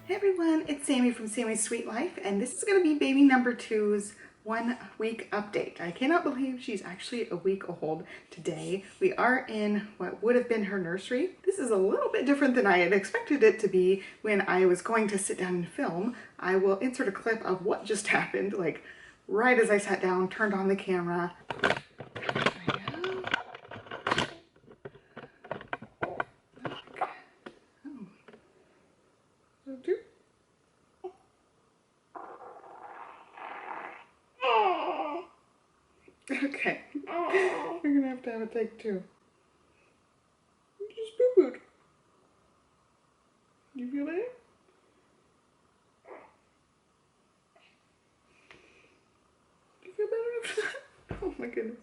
Hey everyone, it's Sammy from Sammy's Sweet Life, and this is going to be baby number two's 1 week update. I cannot believe she's actually a week old today. We are in what would have been her nursery. This is a little bit different than I had expected it to be when I was going to sit down and film. I will insert a clip of what just happened, like right as I sat down, turned on the camera. Okay, you're gonna have to have a take two. You just boo-booed. You feel it? You feel better after that? Oh my goodness.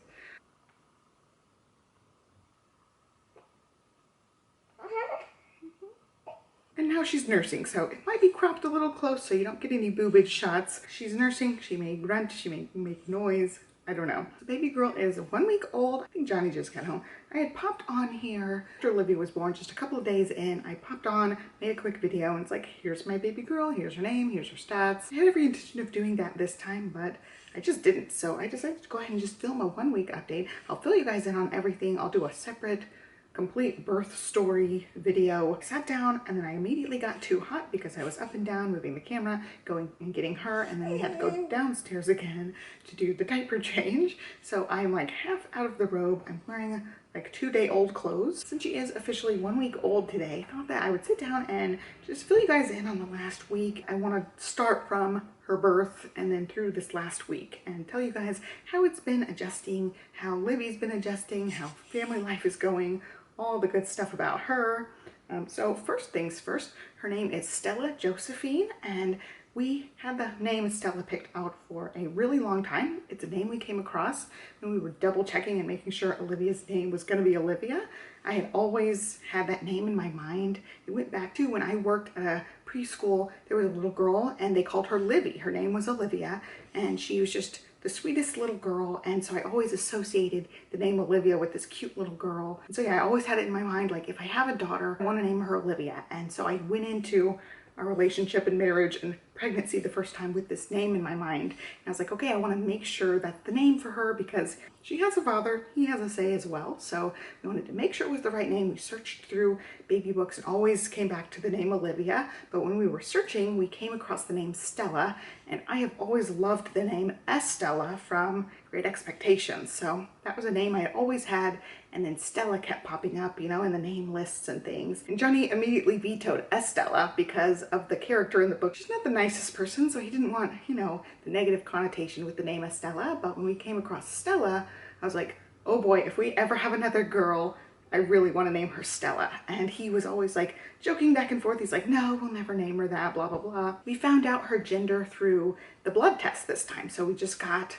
And now she's nursing, so it might be cropped a little close so you don't get any boobage shots. She's nursing, she may grunt, she may make noise. I don't know. The baby girl is 1 week old. I think Johnny just got home. I had popped on here after Olivia was born, just a couple of days in. I popped on, made a quick video, and it's like, here's my baby girl, here's her name, here's her stats. I had every intention of doing that this time, but I just didn't. So I decided to go ahead and just film a 1 week update. I'll fill you guys in on everything. I'll do a separate complete birth story video. I sat down and then I immediately got too hot because I was up and down moving the camera, going and getting her, and then we had to go downstairs again to do the diaper change. So I'm like half out of the robe. I'm wearing like 2-day-old clothes. Since she is officially 1 week old today, I thought that I would sit down and just fill you guys in on the last week. I want to start from her birth and then through this last week and tell you guys how it's been adjusting, how Livy's been adjusting, how family life is going, all the good stuff about her. So first things first, her name is Stella Josephine, and we had the name Stella picked out for a really long time. It's a name we came across when we were double checking and making sure Olivia's name was going to be Olivia. I had always had that name in my mind. It went back to when I worked at a preschool. There was a little girl and they called her Livy. Her name was Olivia, and she was just the sweetest little girl, and so I always associated the name Olivia with this cute little girl. And so yeah, I always had it in my mind, like if I have a daughter, I want to name her Olivia. And so I went into our relationship and marriage and pregnancy the first time with this name in my mind. And I was like, okay, I want to make sure that's the name for her because she has a father, he has a say as well. So we wanted to make sure it was the right name. We searched through baby books and always came back to the name Olivia. But when we were searching, we came across the name Stella, and I have always loved the name Estella from Great Expectations. So that was a name I had always had, and then Stella kept popping up, you know, in the name lists and things. And Johnny immediately vetoed Estella because of the character in the book. She's not the nicest person, so he didn't want, you know, the negative connotation with the name Estella. But when we came across Stella, I was like, oh boy, if we ever have another girl, I really want to name her Stella. And he was always like joking back and forth. He's like, no, we'll never name her that, blah, blah, blah. We found out her gender through the blood test this time. So we just got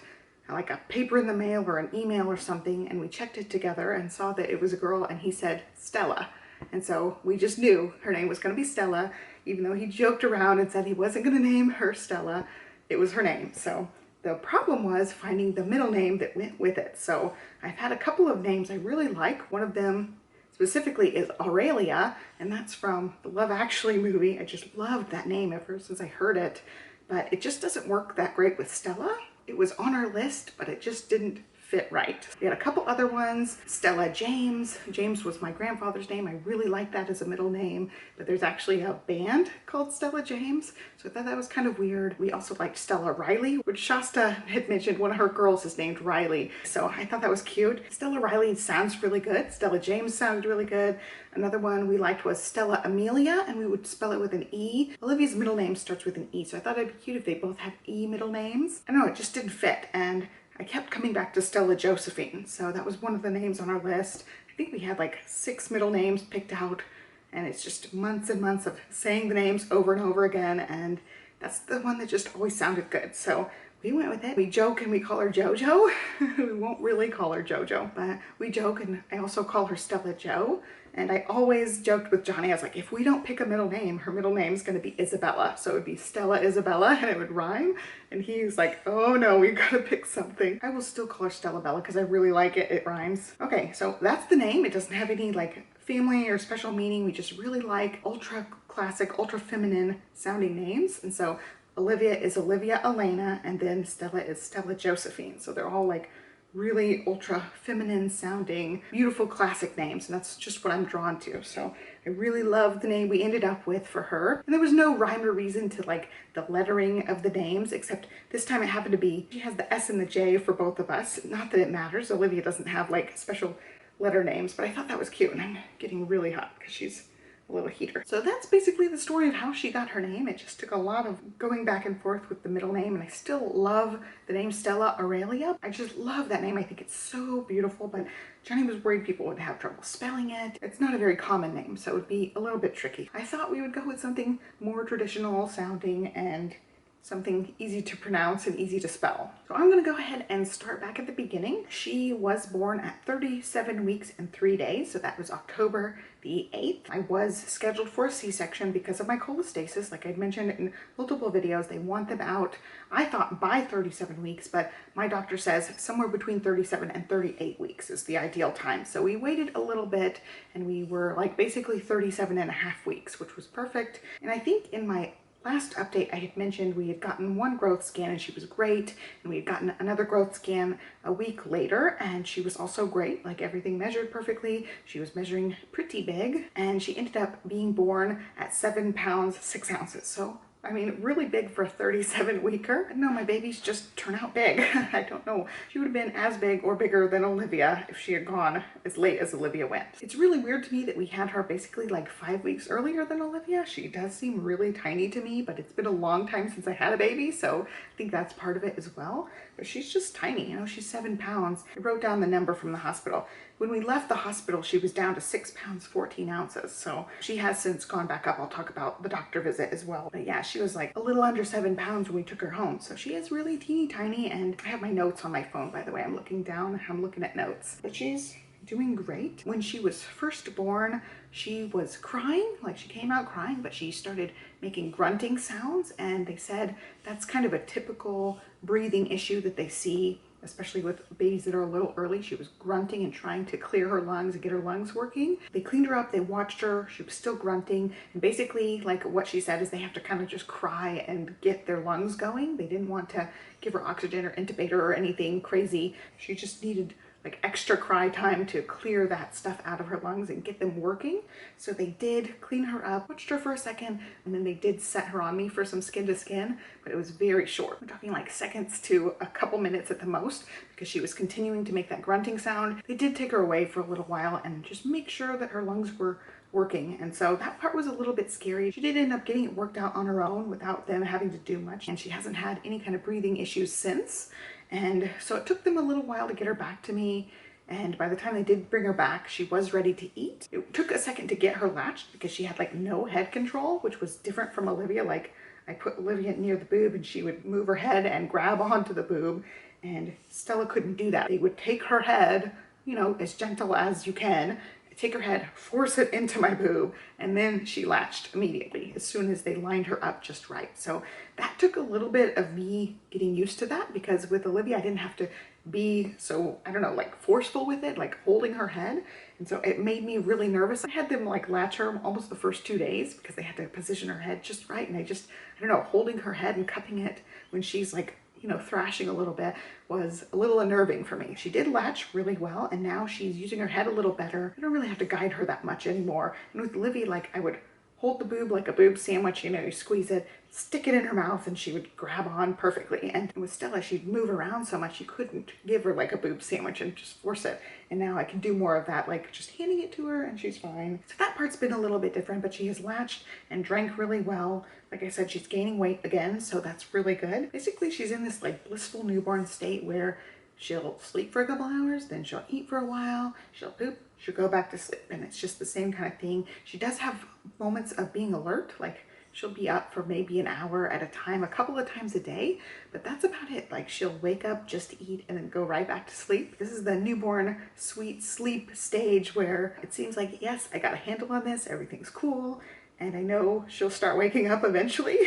like a paper in the mail or an email or something, and we checked it together and saw that it was a girl, and he said Stella. And so we just knew her name was going to be Stella, even though he joked around and said he wasn't going to name her Stella. It was her name. So the problem was finding the middle name that went with it. So I've had a couple of names I really like. One of them specifically is Aurelia, and that's from the Love Actually movie. I just loved that name ever since I heard it, but it just doesn't work that great with Stella. It was on our list, but it just didn't fit right. We had a couple other ones. Stella James. James was my grandfather's name. I really like that as a middle name, but there's actually a band called Stella James, so I thought that was kind of weird. We also liked Stella Riley, which Shasta had mentioned one of her girls is named Riley, so I thought that was cute. Stella Riley sounds really good. Stella James sounded really good. Another one we liked was Stella Amelia, and we would spell it with an E. Olivia's middle name starts with an E, so I thought it'd be cute if they both had E middle names. I don't know, it just didn't fit, and I kept coming back to Stella Josephine, so that was one of the names on our list. I think we had like 6 middle names picked out, and it's just months and months of saying the names over and over again, and that's the one that just always sounded good. So we went with it. We joke and we call her JoJo. We won't really call her JoJo, but we joke, and I also call her Stella Jo. And I always joked with Johnny, I was like, if we don't pick a middle name, her middle name is going to be Isabella. So it would be Stella Isabella, and it would rhyme. And he's like, oh no, we got to pick something. I will still call her Stella Bella because I really like it. It rhymes. Okay, so that's the name. It doesn't have any like family or special meaning. We just really like ultra classic, ultra feminine sounding names. And so Olivia is Olivia Elena, and then Stella is Stella Josephine. So they're all like really ultra feminine sounding, beautiful classic names, and that's just what I'm drawn to. So I really love the name we ended up with for her. And there was no rhyme or reason to like the lettering of the names, except this time it happened to be, she has the S and the J for both of us. Not that it matters, Olivia doesn't have like special letter names, but I thought that was cute, and I'm getting really hot because she's a little heater. So that's basically the story of how she got her name. It just took a lot of going back and forth with the middle name, and I still love the name Stella Aurelia. I just love that name. I think it's so beautiful, but Johnny was worried people would have trouble spelling it. It's not a very common name, so it would be a little bit tricky. I thought we would go with something more traditional sounding and something easy to pronounce and easy to spell. So I'm gonna go ahead and start back at the beginning. She was born at 37 weeks and 3 days, so that was October the 8th. I was scheduled for a C-section because of my cholestasis. Like I'd mentioned in multiple videos, they want them out, I thought by 37 weeks, but my doctor says somewhere between 37 and 38 weeks is the ideal time. So we waited a little bit, and we were like basically 37 and a half weeks, which was perfect. And I think in my last update I had mentioned we had gotten one growth scan and she was great, and we had gotten another growth scan a week later and she was also great, like everything measured perfectly. She was measuring pretty big, and she ended up being born at 7 pounds 6 ounces. So I mean, really big for a 37 weeker. No, my babies just turn out big. I don't know. She would have been as big or bigger than Olivia if she had gone as late as Olivia went. It's really weird to me that we had her basically like 5 weeks earlier than Olivia. She does seem really tiny to me, but it's been a long time since I had a baby, so I think that's part of it as well. But she's just tiny, you know, she's 7 pounds. I wrote down the number from the hospital. When we left the hospital, she was down to 6 pounds 14 ounces. So she has since gone back up. I'll talk about the doctor visit as well. But yeah, she was like a little under 7 pounds when we took her home. So she is really teeny tiny, and I have my notes on my phone, by the way. I'm looking down, I'm looking at notes. But she's doing great. When she was first born, she was crying, like she came out crying, but she started making grunting sounds, and they said that's kind of a typical breathing issue that they see, especially with babies that are a little early. She was grunting and trying to clear her lungs and get her lungs working. They cleaned her up, they watched her, she was still grunting, and basically like what she said is they have to kind of just cry and get their lungs going. They didn't want to give her oxygen or intubate her or anything crazy. She just needed like extra cry time to clear that stuff out of her lungs and get them working. So they did clean her up, watched her for a second, and then they did set her on me for some skin to skin, but it was very short. We're talking like seconds to a couple minutes at the most, because she was continuing to make that grunting sound. They did take her away for a little while and just make sure that her lungs were working, and so that part was a little bit scary. She did end up getting it worked out on her own without them having to do much, and she hasn't had any kind of breathing issues since. And so it took them a little while to get her back to me, and by the time they did bring her back, she was ready to eat. It took a second to get her latched because she had like no head control, which was different from Olivia. Like I put Olivia near the boob and she would move her head and grab onto the boob, and Stella couldn't do that. They would take her head, you know, as gentle as you can, take her head, force it into my boob, and then she latched immediately as soon as they lined her up just right. So that took a little bit of me getting used to that, because with Olivia I didn't have to be so, I don't know, like forceful with it, like holding her head. And so it made me really nervous. I had them like latch her almost the first 2 days because they had to position her head just right. And I don't know, holding her head and cupping it when she's like, you know, thrashing a little bit was a little unnerving for me. She did latch really well, and now she's using her head a little better. I don't really have to guide her that much anymore. And with Olivia, like I would hold the boob like a boob sandwich, you know, you squeeze it, stick it in her mouth, and she would grab on perfectly. And with Stella, she'd move around so much you couldn't give her like a boob sandwich and just force it. And now I can do more of that, like just handing it to her and she's fine. So that part's been a little bit different, but she has latched and drank really well. Like I said, she's gaining weight again, so that's really good. Basically, she's in this like blissful newborn state where she'll sleep for a couple hours, then she'll eat for a while, she'll poop, she'll go back to sleep, and it's just the same kind of thing. She does have moments of being alert, like she'll be up for maybe an hour at a time, a couple of times a day, but that's about it. Like she'll wake up just to eat and then go right back to sleep. This is the newborn sweet sleep stage where it seems like, yes, I got a handle on this, everything's cool, and I know she'll start waking up eventually.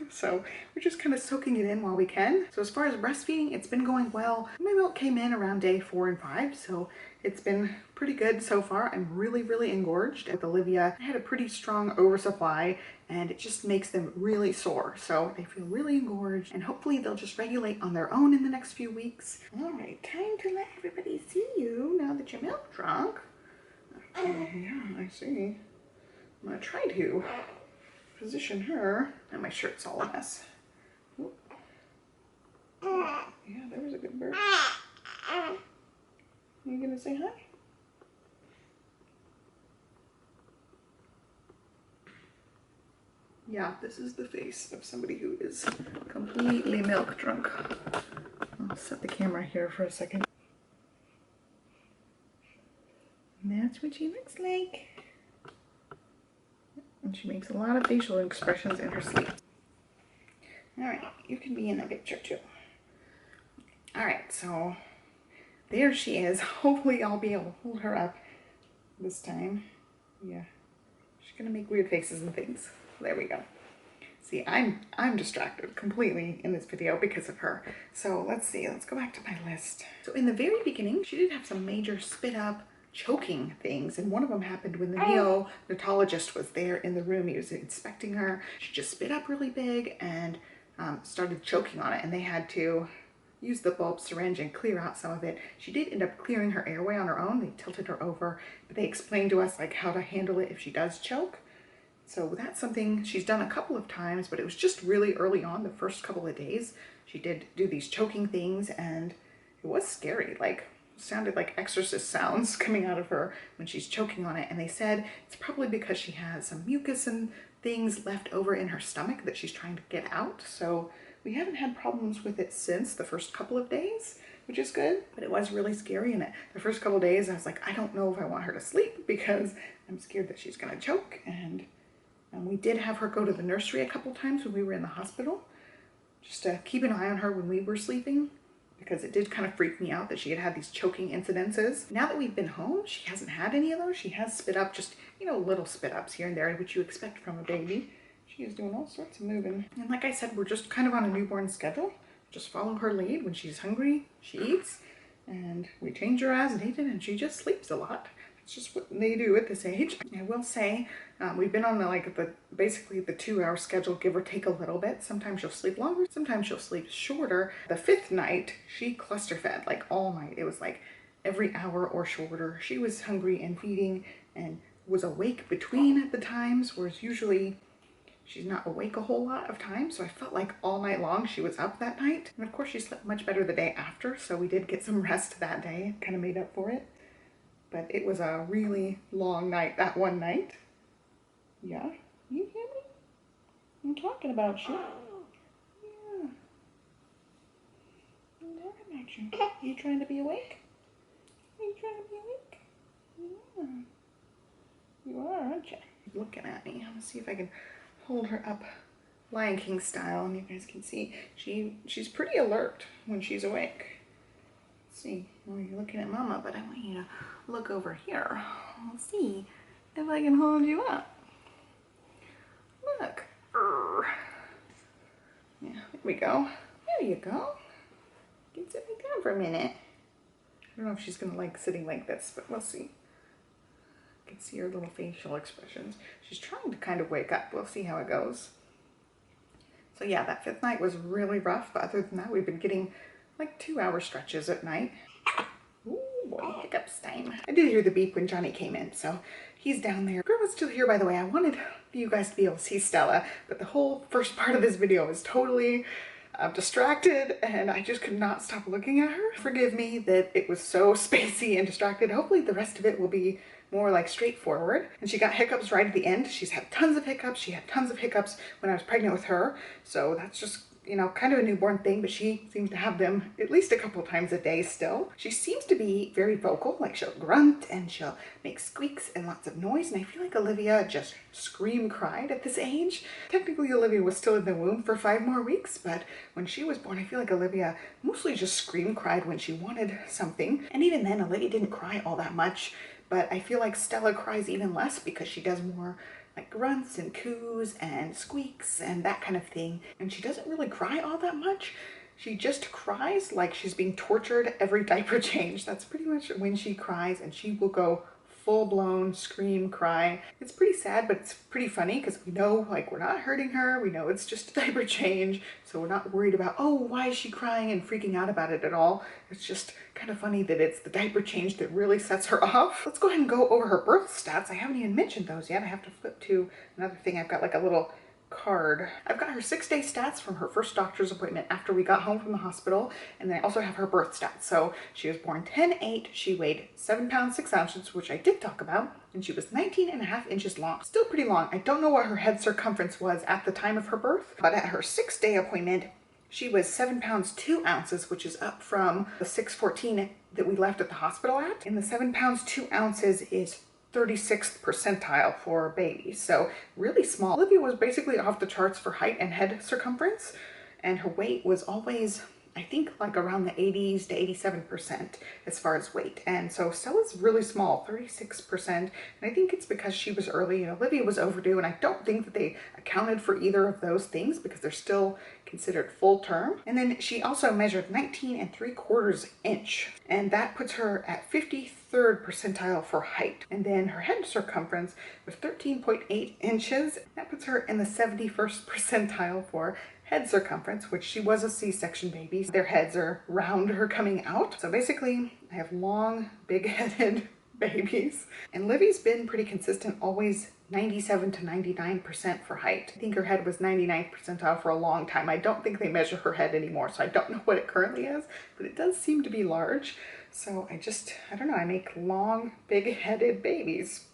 So we're just kind of soaking it in while we can. So as far as breastfeeding, it's been going well. My milk came in around day 4 and 5, so it's been pretty good so far. I'm really engorged. With Olivia, I had a pretty strong oversupply, and it just makes them really sore. So they feel really engorged, and hopefully they'll just regulate on their own in the next few weeks. All right, time to let everybody see you now that you're milk drunk. Yeah, I see. I'm gonna try to position her, and my shirt's all a mess. Oop. Yeah, there was a good bird. Are you gonna say hi? Yeah, this is the face of somebody who is completely milk drunk. I'll set the camera here for a second. And that's what she looks like. And she makes a lot of facial expressions in her sleep. All right, you can be in the picture too. All right, so there she is. Hopefully I'll be able to hold her up this time. Yeah, she's gonna make weird faces and things. There we go. See, I'm distracted completely in this video because of her. So let's see, let's go back to my list. So in the very beginning, she did have some major spit up choking things, and one of them happened when the neonatologist was there in the room. He was inspecting her. She just spit up really big and started choking on it, and they had to use the bulb syringe and clear out some of it. She did end up clearing her airway on her own. They tilted her over, but they explained to us like how to handle it if she does choke. So that's something she's done a couple of times, but it was just really early on, the first couple of days. She did do these choking things, and it was scary. Like, sounded like exorcist sounds coming out of her when she's choking on it. And they said it's probably because she has some mucus and things left over in her stomach that she's trying to get out. So we haven't had problems with it since the first couple of days, which is good, but it was really scary. And the first couple of days I was like, I don't know if I want her to sleep because I'm scared that she's gonna choke. And we did have her go to the nursery a couple times when we were in the hospital, just to keep an eye on her when we were sleeping, because it did kind of freak me out that she had had these choking incidences. Now that we've been home, she hasn't had any of those. She has spit up, just, you know, little spit ups here and there, which you expect from a baby. She is doing all sorts of moving. And like I said, we're just kind of on a newborn schedule. Just follow her lead. When she's hungry, she eats, and we change her as needed, and she just sleeps a lot. It's just what they do at this age. I will say, we've been on basically the 2-hour schedule, give or take a little bit. Sometimes she'll sleep longer, sometimes she'll sleep shorter. The 5th night, she cluster fed like all night. It was like every hour or shorter. She was hungry and feeding and was awake between the times, whereas usually she's not awake a whole lot of times. So I felt like all night long she was up that night. And of course she slept much better the day after, so we did get some rest that day, kind of made up for it. But it was a really long night that one night. Yeah, you hear me? I'm talking about you. Yeah. I'm talking about you. Are you trying to be awake? Are you trying to be awake? Yeah. You are, aren't you? Looking at me. I'm gonna see if I can hold her up Lion King style, and you guys can see she's pretty alert when she's awake. See, well, you're looking at Mama, but I want you to look over here. Let's see if I can hold you up. Look. Yeah, there we go. There you go. You can sit back down for a minute. I don't know if she's gonna like sitting like this, but we'll see. You can see her little facial expressions. She's trying to kind of wake up. We'll see how it goes. So yeah, that 5th night was really rough, but other than that, we've been getting like 2-hour stretches at night. Ooh, boy, hiccups time. I did hear the beep when Johnny came in, so he's down there. Grandma's still here, by the way. I wanted you guys to be able to see Stella, but the whole first part of this video was totally distracted, and I just could not stop looking at her. Forgive me that it was so spacey and distracted. Hopefully the rest of it will be more like straightforward. And she got hiccups right at the end. She's had tons of hiccups. She had tons of hiccups when I was pregnant with her, so that's just, you know, kind of a newborn thing, but she seems to have them at least a couple times a day still. She seems to be very vocal, like she'll grunt and she'll make squeaks and lots of noise, and I feel like Olivia just scream cried at this age. Technically Olivia was still in the womb for 5 more weeks, but when she was born, I feel like Olivia mostly just scream cried when she wanted something. And even then, Olivia didn't cry all that much, but I feel like Stella cries even less because she does more like grunts and coos and squeaks and that kind of thing. And she doesn't really cry all that much. She just cries like she's being tortured every diaper change. That's pretty much when she cries, and she will go full-blown scream, cry. It's pretty sad, but it's pretty funny because we know like we're not hurting her. We know it's just a diaper change, so we're not worried about, oh, why is she crying and freaking out about it at all. It's just kind of funny that it's the diaper change that really sets her off. Let's go ahead and go over her birth stats. I haven't even mentioned those yet. I have to flip to another thing. I've got like a little card. I've got her 6-day stats from her first doctor's appointment after we got home from the hospital, and then I also have her birth stats. So she was born 10/8, she weighed 7 pounds 6 ounces, which I did talk about, and she was 19.5 inches long. Still pretty long. I don't know what her head circumference was at the time of her birth, but at her 6-day appointment, she was 7 pounds 2 ounces, which is up from the 6'14" that we left at the hospital at. And the 7 pounds 2 ounces is 36th percentile for babies, so really small. Olivia was basically off the charts for height and head circumference, and her weight was always, I think, like around the 80s to 87% as far as weight. And so Stella's really small, 36%. And I think it's because she was early and Olivia was overdue. And I don't think that they accounted for either of those things because they're still considered full term. And then she also measured 19.75 inch, and that puts her at 53rd percentile for height. And then her head circumference was 13.8 inches. That puts her in the 71st percentile for head circumference, which she was a C-section baby. Their heads are round her coming out. So basically, I have long, big-headed babies. And Livy's been pretty consistent, always 97 to 99% for height. I think her head was 99th percentile for a long time. I don't think they measure her head anymore, so I don't know what it currently is, but it does seem to be large. So I don't know, I make long, big-headed babies.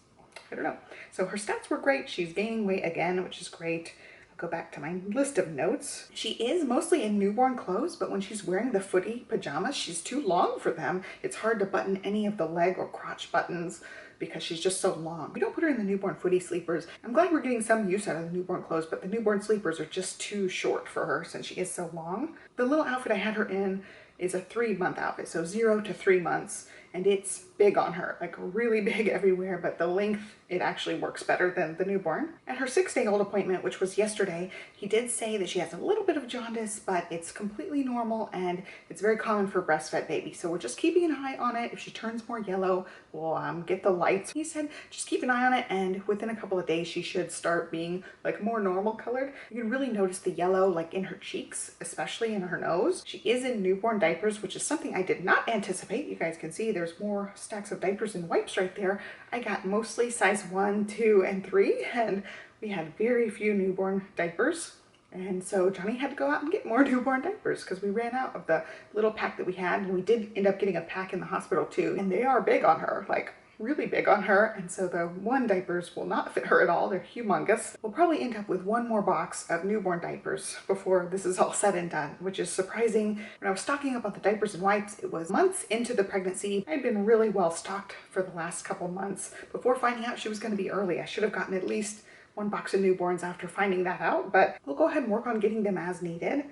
I don't know. So her stats were great. She's gaining weight again, which is great. Go back to my list of notes. She is mostly in newborn clothes, but when she's wearing the footy pajamas, she's too long for them. It's hard to button any of the leg or crotch buttons because she's just so long. We don't put her in the newborn footy sleepers. I'm glad we're getting some use out of the newborn clothes, but the newborn sleepers are just too short for her since she is so long. The little outfit I had her in is a 3-month outfit, so 0 to 3 months, and it's big on her, like really big everywhere, but the length, it actually works better than the newborn. At her 6-day-old appointment, which was yesterday, he did say that she has a little bit of jaundice, but it's completely normal and it's very common for breastfed babies. So we're just keeping an eye on it. If she turns more yellow, we'll get the lights. He said, just keep an eye on it, and within a couple of days, she should start being like more normal colored. You can really notice the yellow like in her cheeks, especially in her nose. She is in newborn diapers, which is something I did not anticipate. You guys can see there's more stacks of diapers and wipes right there. I got mostly size 1, 2, and 3, and we had very few newborn diapers. And so Johnny had to go out and get more newborn diapers because we ran out of the little pack that we had, and we did end up getting a pack in the hospital too. And they are big on her, like really big on her, and so the 1 diapers will not fit her at all. They're humongous. We'll probably end up with 1 more box of newborn diapers before this is all said and done, which is surprising. When I was stocking up on the diapers and wipes, it was months into the pregnancy. I'd been really well stocked for the last couple months before finding out she was going to be early. I should have gotten at least 1 box of newborns after finding that out, but we'll go ahead and work on getting them as needed.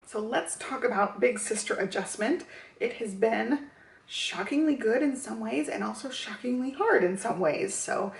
So let's talk about big sister adjustment. It has been shockingly good in some ways and also shockingly hard in some ways. So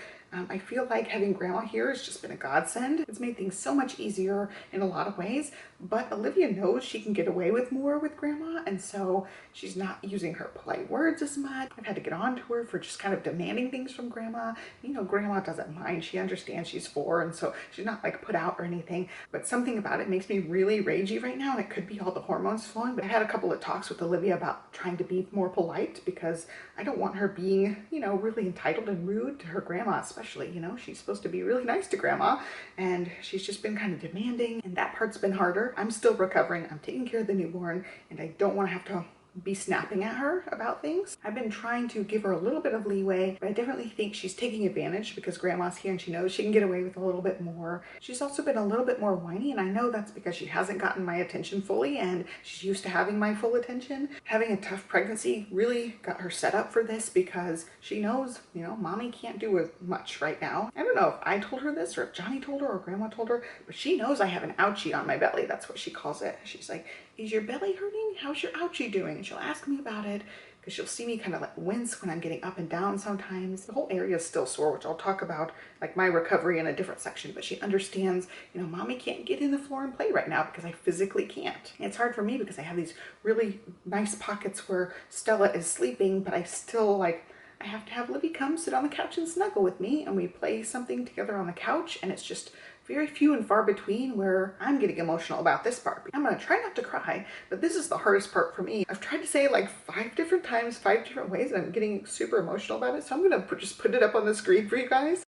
I feel like having grandma here has just been a godsend. It's made things so much easier in a lot of ways, but Olivia knows she can get away with more with grandma, and so she's not using her polite words as much. I've had to get on to her for just kind of demanding things from grandma. You know, grandma doesn't mind. She understands she's 4, and so she's not like put out or anything, but something about it makes me really ragey right now, and it could be all the hormones flowing. But I had a couple of talks with Olivia about trying to be more polite because I don't want her being, you know, really entitled and rude to her grandma, especially. You know, she's supposed to be really nice to grandma, and she's just been kind of demanding, and that part's been harder. I'm still recovering. I'm taking care of the newborn, and I don't want to have to be snapping at her about things. I've been trying to give her a little bit of leeway, but I definitely think she's taking advantage because grandma's here and she knows she can get away with a little bit more. She's also been a little bit more whiny, and I know that's because she hasn't gotten my attention fully and she's used to having my full attention. Having a tough pregnancy really got her set up for this because she knows, you know, mommy can't do as much right now. I don't know if I told her this or if Johnny told her or grandma told her, but she knows I have an ouchie on my belly. That's what she calls it. She's like, is your belly hurting? How's your ouchie doing? And she'll ask me about it because she'll see me kind of like wince when I'm getting up and down sometimes. The whole area is still sore, which I'll talk about like my recovery in a different section, but she understands, you know, mommy can't get in the floor and play right now because I physically can't. And it's hard for me because I have these really nice pockets where Stella is sleeping, but I still like, I have to have Livy come sit on the couch and snuggle with me and we play something together on the couch, and it's just very few and far between where I'm getting emotional about this part. I'm gonna try not to cry, but this is the hardest part for me. I've tried to say it like 5 different times, 5 different ways, and I'm getting super emotional about it. So I'm gonna just put it up on the screen for you guys.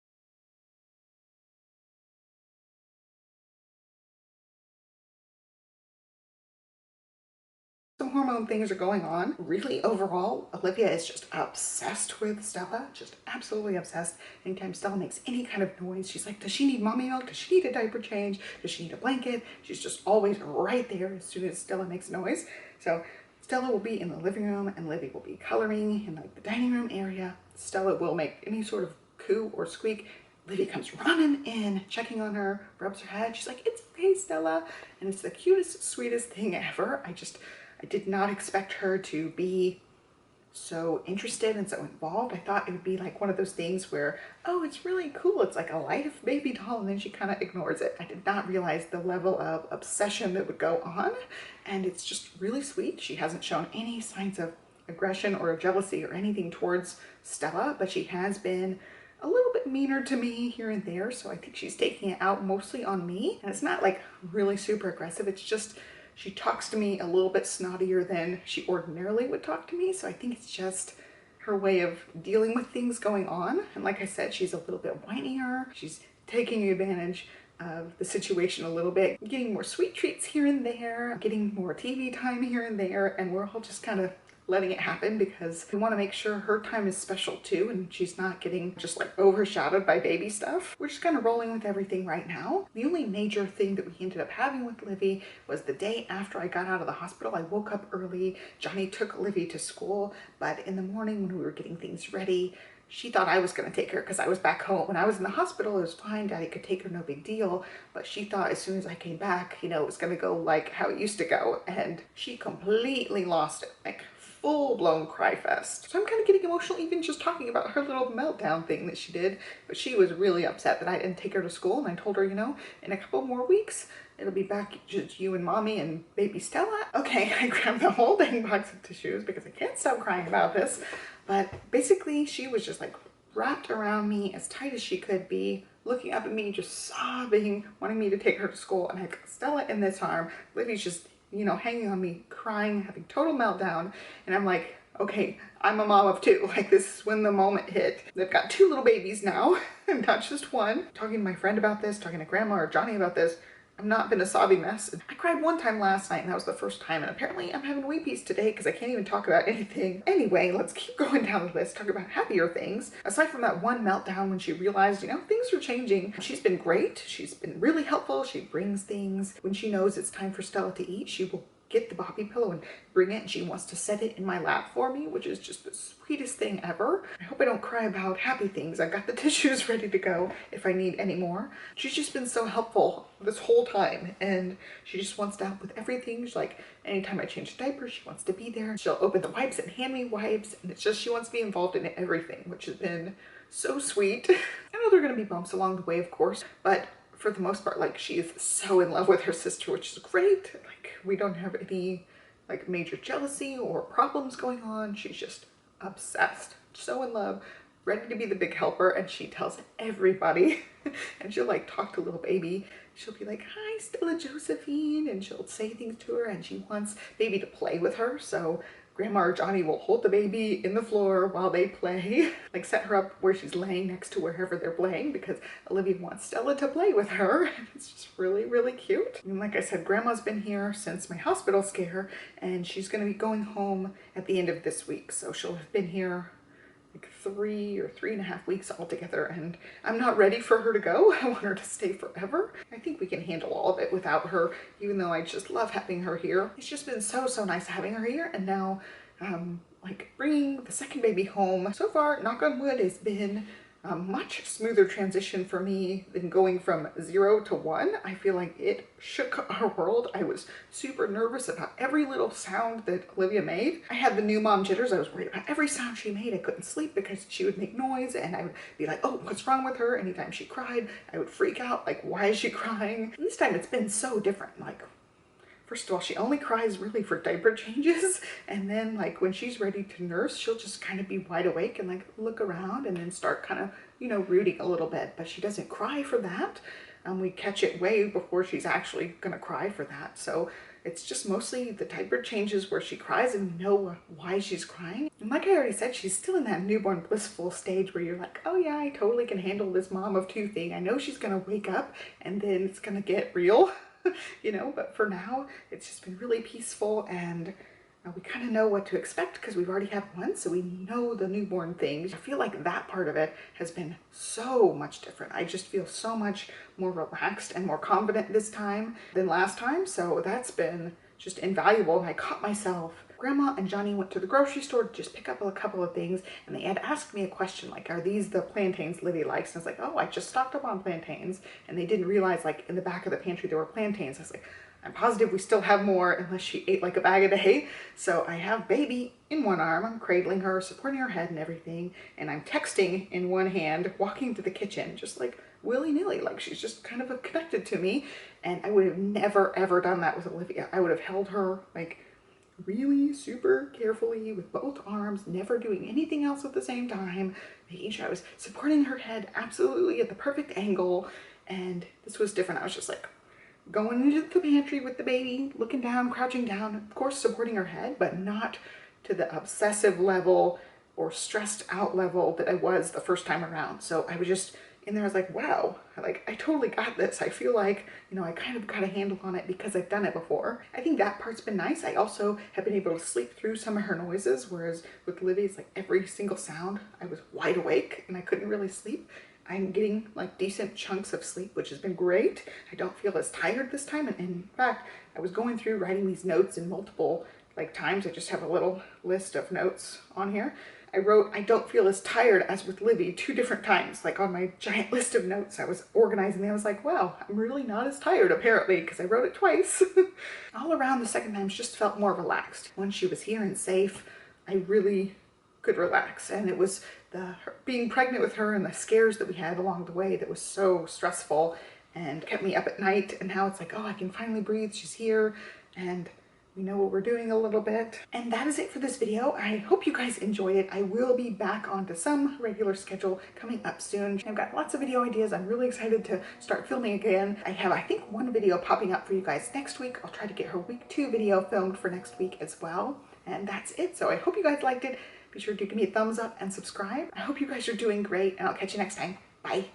Some hormone things are going on. Really, overall, Olivia is just obsessed with Stella, just absolutely obsessed. Anytime Stella makes any kind of noise, she's like, does she need mommy milk? Does she need a diaper change? Does she need a blanket? She's just always right there as soon as Stella makes noise. So Stella will be in the living room and Livy will be coloring in like the dining room area. Stella will make any sort of coo or squeak. Livy comes running in, checking on her, rubs her head. She's like, it's okay, Stella. And it's the cutest, sweetest thing ever. I did not expect her to be so interested and so involved. I thought it would be like one of those things where, oh, it's really cool, it's like a life baby doll, and then she kind of ignores it. I did not realize the level of obsession that would go on, and it's just really sweet. She hasn't shown any signs of aggression or jealousy or anything towards Stella, but she has been a little bit meaner to me here and there, so I think she's taking it out mostly on me. And it's not like really super aggressive, it's just she talks to me a little bit snottier than she ordinarily would talk to me. So I think it's just her way of dealing with things going on. And like I said, she's a little bit whinier. She's taking advantage of the situation a little bit, getting more sweet treats here and there, getting more TV time here and there. And we're all just kind of letting it happen because we want to make sure her time is special too, and she's not getting just like overshadowed by baby stuff. We're just kind of rolling with everything right now. The only major thing that we ended up having with Livy was the day after I got out of the hospital. I woke up early. Johnny took Livy to school, but in the morning when we were getting things ready, she thought I was going to take her because I was back home. When I was in the hospital, it was fine. Daddy could take her, no big deal. But she thought as soon as I came back, you know, it was going to go like how it used to go. And she completely lost it. Like full-blown cry fest. So I'm kind of getting emotional even just talking about her little meltdown thing that she did, but she was really upset that I didn't take her to school, and I told her, you know, in a couple more weeks it'll be back just you and mommy and baby Stella. Okay, I grabbed the whole dang box of tissues because I can't stop crying about this, but basically she was just like wrapped around me as tight as she could be, looking up at me, just sobbing, wanting me to take her to school, and I've got Stella in this arm. Livy's just, you know, hanging on me, crying, having total meltdown. And I'm like, okay, I'm a mom of 2. Like, this is when the moment hit. They've got 2 little babies now, and not just one. Talking to my friend about this, talking to grandma or Johnny about this, I've not been a sobby mess. I cried one time last night, and that was the first time, and apparently I'm having weepies today because I can't even talk about anything. Anyway, let's keep going down the list, talk about happier things. Aside from that one meltdown when she realized, you know, things are changing, she's been great. She's been really helpful. She brings things. When she knows it's time for Stella to eat, she will get the Bobby pillow and bring it, and she wants to set it in my lap for me, which is just the sweetest thing ever. I hope I don't cry about happy things. I've got the tissues ready to go if I need any more. She's just been so helpful this whole time, and she just wants to help with everything. She's like, anytime I change diapers, she wants to be there. She'll open the wipes and hand me wipes, and it's just she wants to be involved in everything, which has been so sweet. I know there are going to be bumps along the way, of course, but for the most part, like, she is so in love with her sister, which is great. Like, we don't have any like major jealousy or problems going on. She's just obsessed, so in love, ready to be the big helper, and she tells everybody. And she'll like talk to little baby. She'll be like, hi, Stella Josephine, and she'll say things to her, and she wants baby to play with her. So Grandma or Johnny will hold the baby in the floor while they play, like set her up where she's laying next to wherever they're playing, because Olivia wants Stella to play with her. It's just really, really cute. And like I said, Grandma's been here since my hospital scare, and she's going to be going home at the end of this week. So she'll have been here like 3 or 3.5 weeks altogether, and I'm not ready for her to go. I want her to stay forever. I think we can handle all of it without her, even though I just love having her here. It's just been so nice having her here, and now like bringing the second baby home. So far, knock on wood, has been a much smoother transition for me than going from 0 to 1. I feel like it shook our world. I was super nervous about every little sound that Olivia made. I had the new mom jitters. I was worried about every sound she made. I couldn't sleep because she would make noise and I would be like, oh, what's wrong with her? Anytime she cried, I would freak out, like, why is she crying? And this time it's been so different. Like, first of all, she only cries really for diaper changes, and then like when she's ready to nurse, she'll just kind of be wide awake and like look around and then start kind of, you know, rooting a little bit, but she doesn't cry for that. We catch it way before she's actually gonna cry for that. So it's just mostly the diaper changes where she cries and we know why she's crying. And like I already said, she's still in that newborn blissful stage where you're like, oh yeah, I totally can handle this mom of two thing. I know she's gonna wake up and then it's gonna get real. You know, but for now it's just been really peaceful, and we kind of know what to expect because we've already had one, so we know the newborn things. I feel like that part of it has been so much different. I just feel so much more relaxed and more confident this time than last time, so that's been just invaluable. And I caught myself, Grandma and Johnny went to the grocery store to just pick up a couple of things, and they had asked me a question like, are these the plantains Livy likes? And I was like, oh, I just stocked up on plantains. And they didn't realize like in the back of the pantry there were plantains. I was like, I'm positive we still have more unless she ate like a bag a day. So I have baby in one arm, I'm cradling her, supporting her head and everything, and I'm texting in one hand, walking to the kitchen, just like willy-nilly, like she's just kind of connected to me. And I would have never ever done that with Olivia. I would have held her like really super carefully with both arms, never doing anything else at the same time, making sure I was supporting her head absolutely at the perfect angle. And this was different. I was just like going into the pantry with the baby, looking down, crouching down, of course supporting her head, but not to the obsessive level or stressed out level that I was the first time around. So I was just in there, I was like, wow, like I totally got this. I feel like, you know, I kind of got a handle on it because I've done it before. I think that part's been nice. I also have been able to sleep through some of her noises, whereas with Livy, it's like every single sound, I was wide awake and I couldn't really sleep. I'm getting like decent chunks of sleep, which has been great. I don't feel as tired this time. And in fact, I was going through writing these notes in multiple like times. I just have a little list of notes on here. I wrote, I don't feel as tired as with Livy 2 different times, like on my giant list of notes. I was organizing them. I was like, wow, I'm really not as tired apparently because I wrote it twice. All around the second time just felt more relaxed. Once she was here and safe, I really could relax. And it was being pregnant with her and the scares that we had along the way that was so stressful and kept me up at night. And now it's like, oh, I can finally breathe. She's here and we know what we're doing a little bit. And that is it for this video. I hope you guys enjoyed it. I will be back onto some regular schedule coming up soon. I've got lots of video ideas. I'm really excited to start filming again. I have, I think, one video popping up for you guys next week. I'll try to get her week 2 video filmed for next week as well. And that's it. So I hope you guys liked it. Be sure to give me a thumbs up and subscribe. I hope you guys are doing great, and I'll catch you next time. Bye.